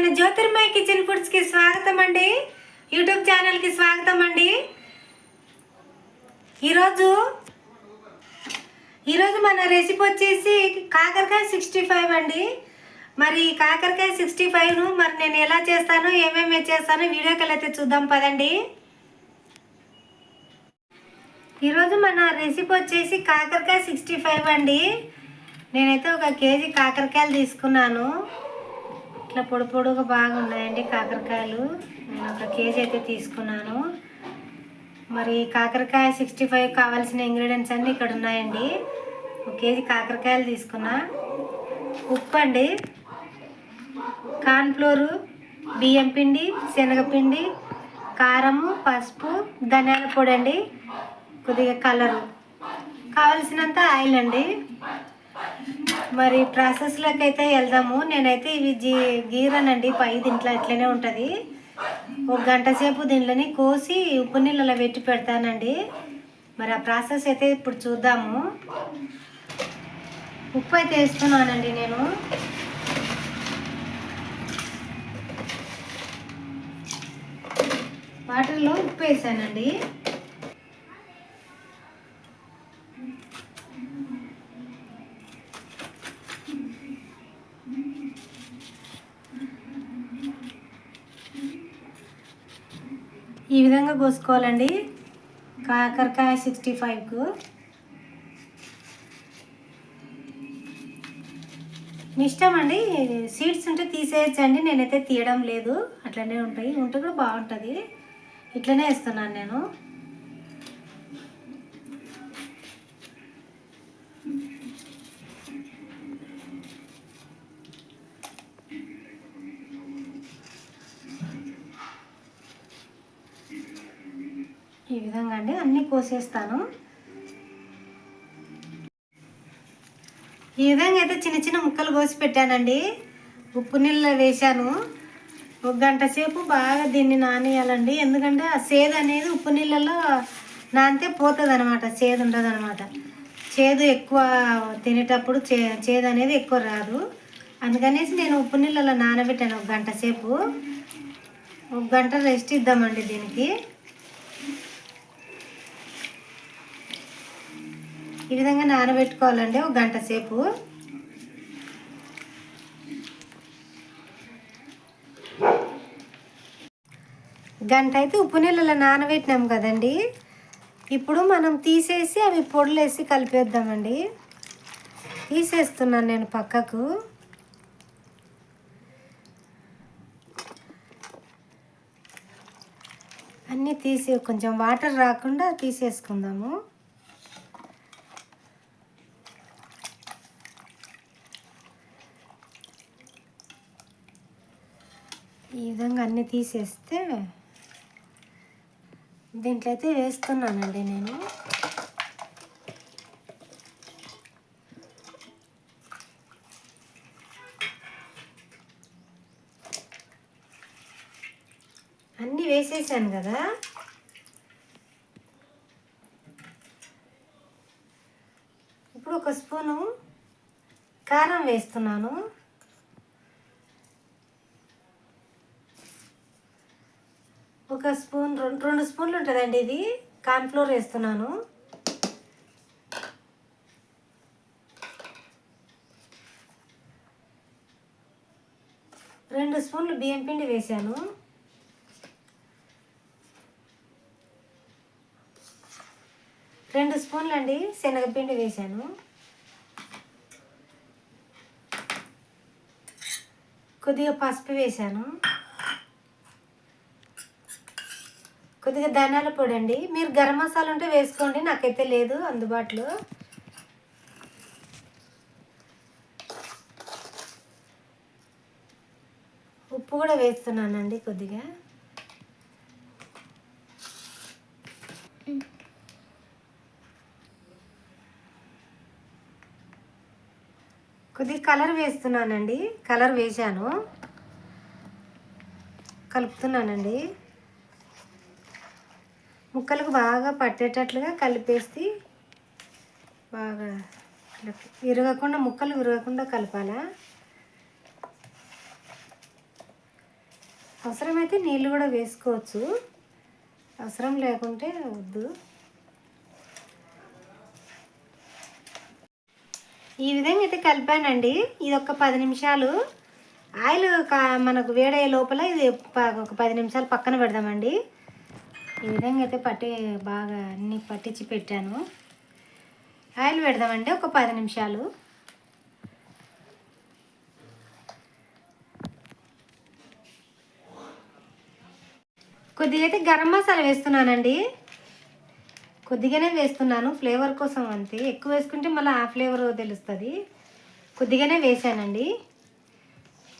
మన జ్యోతిర్మయ kitchen foods కి స్వాగతం అండి. యూట్యూబ్ ఛానల్ కి స్వాగతం అండి. ఈరోజు మన రెసిపీ వచ్చేసి కాకరకాయ 65 అండి. మరి కాకరకాయ 65ను మరి నేను ఎలా చేస్తానో ఏమేమి చేస్తానో వీడియోకి అయితే చూద్దాం పదండి. ఈరోజు మన రెసిపీ వచ్చేసి కాకరకాయ 65 అండి. నేనైతే 1 కేజీ కాకరకాయలు తీసుకున్నాను. ఇట్లా పొడి పొడుగా బాగున్నాయండి కాకరకాయలు. నేను 1 కేజీ అయితే తీసుకున్నాను. మరి కాకరకాయ 65 కావాల్సిన ఇంగ్రీడియంట్స్ అన్నీ ఇక్కడ ఉన్నాయండి. 1 కేజీ కాకరకాయలు తీసుకున్నా. ఉప్పు అండి, కార్న్ఫ్లోరు, బియ్యం పిండి, శనగపిండి, కారము, పసుపు, ధనియాల పొడి అండి, కొద్దిగా కలరు, కావలసినంత ఆయిల్ అండి. మరి ప్రాసెస్లోకి అయితే వెళ్దాము. నేనైతే ఇవి గీరనండి, పై దీంట్లో ఇట్లనే ఉంటుంది. 1 గంట సేపు దీంట్లోని కోసి ఉప్పు నీళ్ళలో పెట్టి పెడతానండి. మరి ఆ ప్రాసెస్ అయితే ఇప్పుడు చూద్దాము. ఉప్పు అయితే వేస్తున్నానండి. నేను వాటర్లో ఉప్పు వేసానండి. ఈ విధంగా కోసుకోవాలండి కాకరకాయ 65కు. మీ ఇష్టం అండి, సీడ్స్ ఉంటే తీసేయచ్చండి. నేనైతే తీయడం లేదు, అట్లనే ఉంటాయి. ఉంటే కూడా బాగుంటుంది. ఇట్లనే వేస్తున్నాను నేను. ఈ విధంగా అండి అన్నీ కోసేస్తాను. ఈ విధంగా అయితే చిన్న చిన్న ముక్కలు కోసి పెట్టానండి. ఉప్పు నీళ్ళలో వేశాను. 1 గంట సేపు బాగా దీన్ని నానేయాలండి. ఎందుకంటే ఆ చేదు అనేది ఉప్పు నీళ్ళలో నానితే పోతుంది అనమాట, చేదు ఉండదు అనమాట. చేదు ఎక్కువ తినేటప్పుడు చేదు అనేది ఎక్కువ రాదు. అందుకనేసి నేను ఉప్పు నీళ్ళలో నానబెట్టాను 1 గంట సేపు. 1 గంట రెస్ట్ ఇద్దామండి దీనికి. ఈ విధంగా నానబెట్టుకోవాలండి 1 గంట సేపు. గంట అయితే ఉప్పు నీళ్ళలో నానబెట్టినాం కదండి. ఇప్పుడు మనం తీసేసి అవి పొడులు వేసి కలిపేద్దామండి. తీసేస్తున్నాను నేను పక్కకు. అన్నీ తీసి కొంచెం వాటర్ రాకుండా తీసేసుకుందాము. ఈ విధంగా అన్నీ తీసేస్తే దీంట్లో అయితే వేస్తున్నానండి నేను. అన్నీ వేసేసాను కదా. ఇప్పుడు 1 స్పూను కారం వేస్తున్నాను. ఒక స్పూన్, 2 స్పూన్లు ఉంటుందండి ఇది. కార్న్ఫ్లోర్ వేస్తున్నాను. రెండు స్పూన్లు బియ్యం పిండి వేసాను. రెండు స్పూన్లు అండి శనగపిండి వేసాను. కొద్దిగా పసుపు వేసాను. కొద్దిగా ధనియాల పొడి అండి. మీరు గరం మసాలా ఉంటే వేసుకోండి, నాకైతే లేదు అందుబాటులో. ఉప్పు కూడా వేస్తున్నానండి కొద్దిగా. కొద్దిగా కలర్ వేస్తున్నానండి. కలర్ వేసాను, కలుపుతున్నానండి. ముక్కలకు బాగా పట్టేటట్లుగా కలిపేసి బాగా విరగకుండా, ముక్కలు విరగకుండా కలపాలా. అవసరమైతే నీళ్ళు కూడా వేసుకోవచ్చు, అవసరం లేకుంటే వద్దు. ఈ విధంగా అయితే కలిపానండి. ఇది ఒక 10 నిమిషాలు ఆయిల్ మనకు వేడయ్యే లోపల ఇది ఒక 10 నిమిషాలు పక్కన పెడదామండి. ఈ విధంగా అయితే బాగా అన్నీ పట్టించి పెట్టాను. ఆయిల్ పెడదామండి ఒక 10 నిమిషాలు. కొద్దిగా అయితే గరం మసాలా వేస్తున్నానండి. కొద్దిగానే వేస్తున్నాను, ఫ్లేవర్ కోసం అంతే. ఎక్కువ వేసుకుంటే మళ్ళీ ఆ ఫ్లేవర్ తెలుస్తుంది. కొద్దిగానే వేసానండి.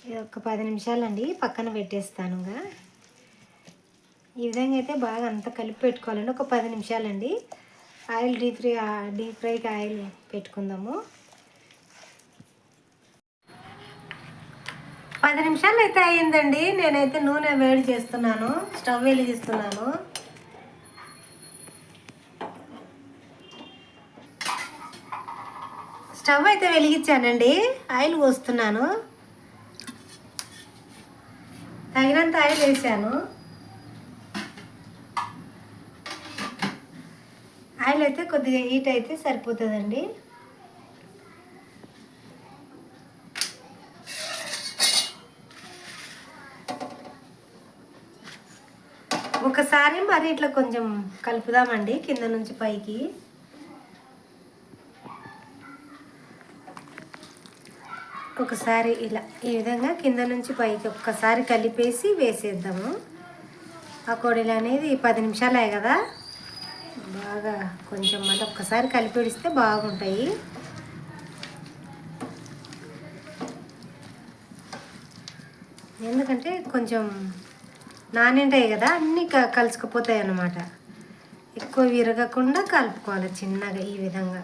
ఇది ఒక 10 నిమిషాలండి పక్కన పెట్టేస్తానుగా. ఈ విధంగా అయితే బాగా అంతా కలిపి పెట్టుకోవాలండి. ఒక 10 నిమిషాలండి. ఆయిల్ డీప్ ఫ్రైకి ఆయిల్ పెట్టుకుందాము. 10 నిమిషాలు అయితే అయ్యిందండి. నేనైతే నూనె వేడి చేస్తున్నాను, స్టవ్ వెలిగిస్తున్నాను. స్టవ్ అయితే వెలిగించానండి. ఆయిల్ పోస్తున్నాను, తగినంత ఆయిల్ వేసాను. ఆయిల్ అయితే కొద్దిగా హీట్ అయితే సరిపోతుందండి. ఒకసారి మరి ఇట్లా కొంచెం కలుపుదామండి కింద నుంచి పైకి. ఒకసారి ఇలా ఈ విధంగా కింద నుంచి పైకి ఒక్కసారి కలిపేసి వేసేద్దాము. ఆ కోడిలు అనేది 10 నిమిషాలు అయ్యాయి కదా, బాగా కొంచెం మళ్ళీ ఒక్కసారి కలిపేడిస్తే బాగుంటాయి. ఎందుకంటే కొంచెం నానింటాయి కదా, అన్నీ కలుసుకుపోతాయి అన్నమాట. ఎక్కువ విరగకుండా కలుపుకోవాలి చిన్నగా ఈ విధంగా.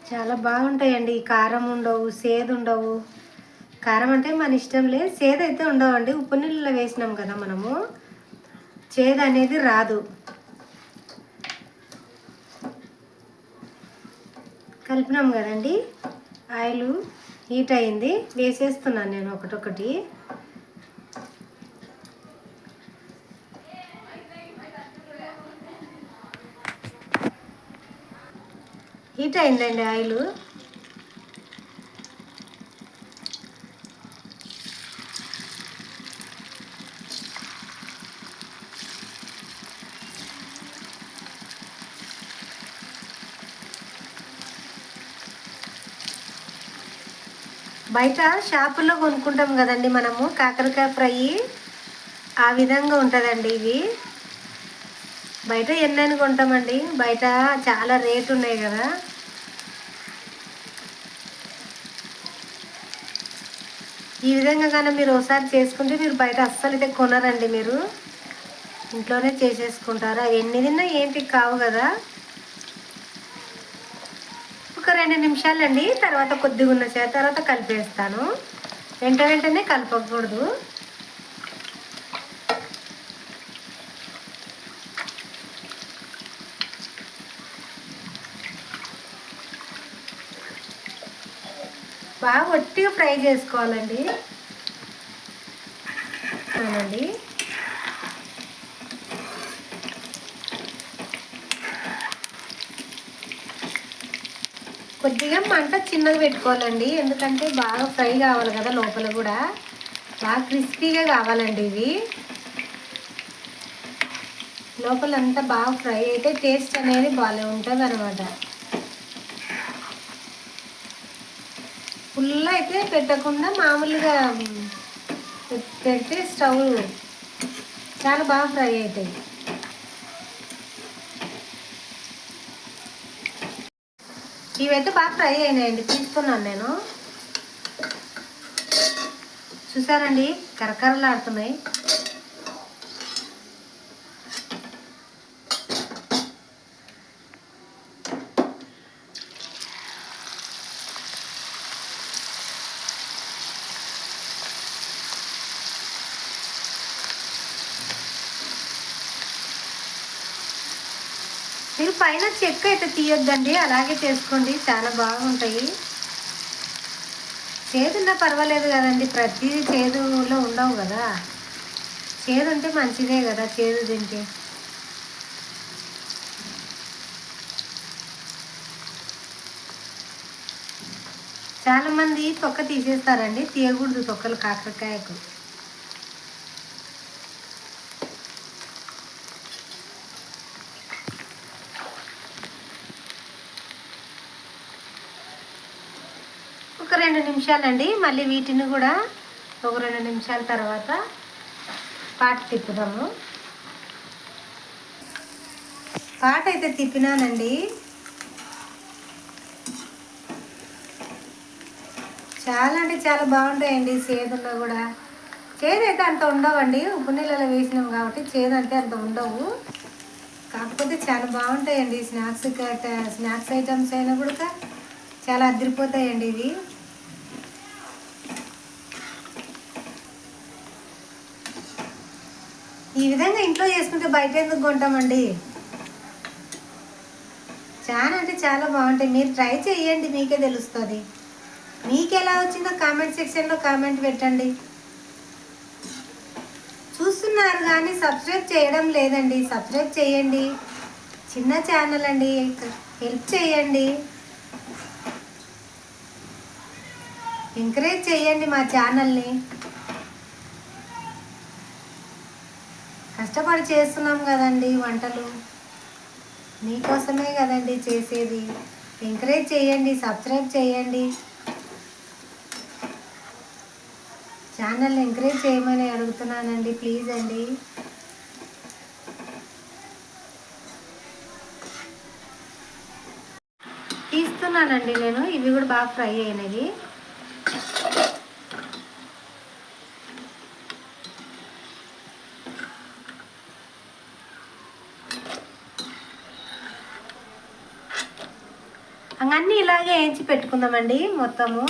చాలా బాగుంటాయండి. కారం ఉండవు, సేదు ఉండవు. కారం అంటే మన ఇష్టం లేదు, చేదు అయితే ఉండవండి. ఉప్పు నీళ్ళలో వేసినాం కదా మనము, చేదు అనేది రాదు. కలిపినాం కదండి. ఆయిల్ హీట్ అయింది, వేసేస్తున్నాను నేను ఒకటొకటి. హీట్ అయిందండి ఆయిల్. బయట షాపుల్లో కొనుక్కుంటాం కదండి మనము కాకరకాయ ఫ్రై, ఆ విధంగా ఉంటుందండి ఇవి. బయట ఎన్నైనా కొంటామండి, బయట చాలా రేటు ఉన్నాయి కదా. ఈ విధంగా కానీ మీరు ఒకసారి చేసుకుంటే మీరు బయట అస్సలు అయితే కొనరండి. మీరు ఇంట్లోనే చేసేసుకుంటారు. అవి ఎన్ని తిన్నా ఏంటి కావు కదా. ఒక 2 నిమిషాలండి, తర్వాత కొద్దిగా ఉన్న తర్వాత కలిపేస్తాను. వెంటనే కలపకూడదు. బాగా ఒట్టిగా ఫ్రై చేసుకోవాలండి. అవునండి. కొద్దిగా మంట చిన్నగా పెట్టుకోవాలండి, ఎందుకంటే బాగా ఫ్రై కావాలి కదా, లోపల కూడా బాగా క్రిస్పీగా కావాలండి. ఇవి లోపలంతా బాగా ఫ్రై అయితే టేస్ట్ అనేది బాగా ఉంటుంది అనమాట. ఫుల్ అయితే పెట్టకుండా మామూలుగా పెడితే స్టవ్ చాలా బాగా ఫ్రై అవుతాయి. ఇవైతే బాగా ఫ్రై అయినాయండి, తీస్తున్నాను నేను. చూసారండి, కరకరలాడుతున్నాయి. మీరు పైన చెక్క అయితే తీయొద్దండి, అలాగే చేసుకోండి, చాలా బాగుంటాయి. చేదున్నా పర్వాలేదు కదండి, ప్రతిదీ చేదులో ఉండవు కదా. చేదు ఉంటే మంచిదే కదా చేదు తింటే. చాలామంది తొక్క తీసేస్తారండి, తీయకూడదు తొక్కలు కాకరకాయకు. ఒక 2 నిమిషాలండి, మళ్ళీ వీటిని కూడా ఒక 2 నిమిషాల తర్వాత పాట తిప్పుదాము. పాట అయితే తిప్పినానండి. చాలా అంటే చాలా బాగుంటాయండి, చేదున్నా కూడా. చేదు అయితే అంత ఉండవండి, ఉప్పు నీళ్ళలో వేసినాం కాబట్టి చేదు అంటే అంత ఉండవు. కాకపోతే చాలా బాగుంటాయండి స్నాక్స్ ఐటమ్స్ అయినా కూడా చాలా అదిరిపోతాయండి ఇవి. ఈ విధంగా ఇంట్లో చేసుకుంటే బయట ఎందుకు కొంటామండి. చాలా అంటే చాలా బాగుంటాయి, మీరు ట్రై చేయండి, మీకే తెలుస్తుంది. మీకు ఎలా వచ్చిందో కామెంట్ సెక్షన్లో కామెంట్ పెట్టండి. చూస్తున్నారు కానీ సబ్స్క్రైబ్ చేయడం లేదండి, సబ్స్క్రైబ్ చేయండి. చిన్న ఛానల్ అండి, హెల్ప్ చేయండి, ఎంకరేజ్ చేయండి మా ఛానల్ని. కష్టపడి చేస్తున్నాం కదండి వంటలు, మీకోసమే కదండి చేసేది. ఎంకరేజ్ చేయండి, సబ్స్క్రైబ్ చేయండి, ఛానల్ని ఎంకరేజ్ చేయమని అడుగుతున్నానండి, ప్లీజ్ అండి. తీస్తున్నానండి నేను, ఇవి కూడా బాగా ఫ్రై అయినవి. అన్నీ ఇలాగే వేయించి పెట్టుకుందామండి, మొత్తము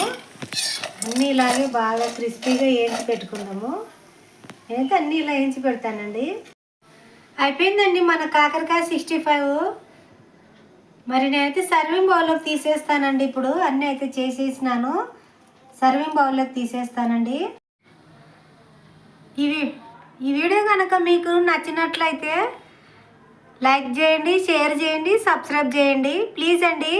అన్నీ ఇలాగే బాగా క్రిస్పీగా వేయించి పెట్టుకుందాము. నేనైతే అన్నీ ఇలా వేయించి పెడతానండి. అయిపోయిందండి మన కాకరకాయ 65. మరి నేనైతే సర్వింగ్ బౌల్లోకి తీసేస్తానండి. ఇప్పుడు అన్నీ అయితే చేసేసినాను, సర్వింగ్ బౌల్లోకి తీసేస్తానండి. ఈ వీడియో కనుక మీకు నచ్చినట్లయితే లైక్ చేయండి, షేర్ చేయండి, సబ్స్క్రైబ్ చేయండి, ప్లీజ్ అండి.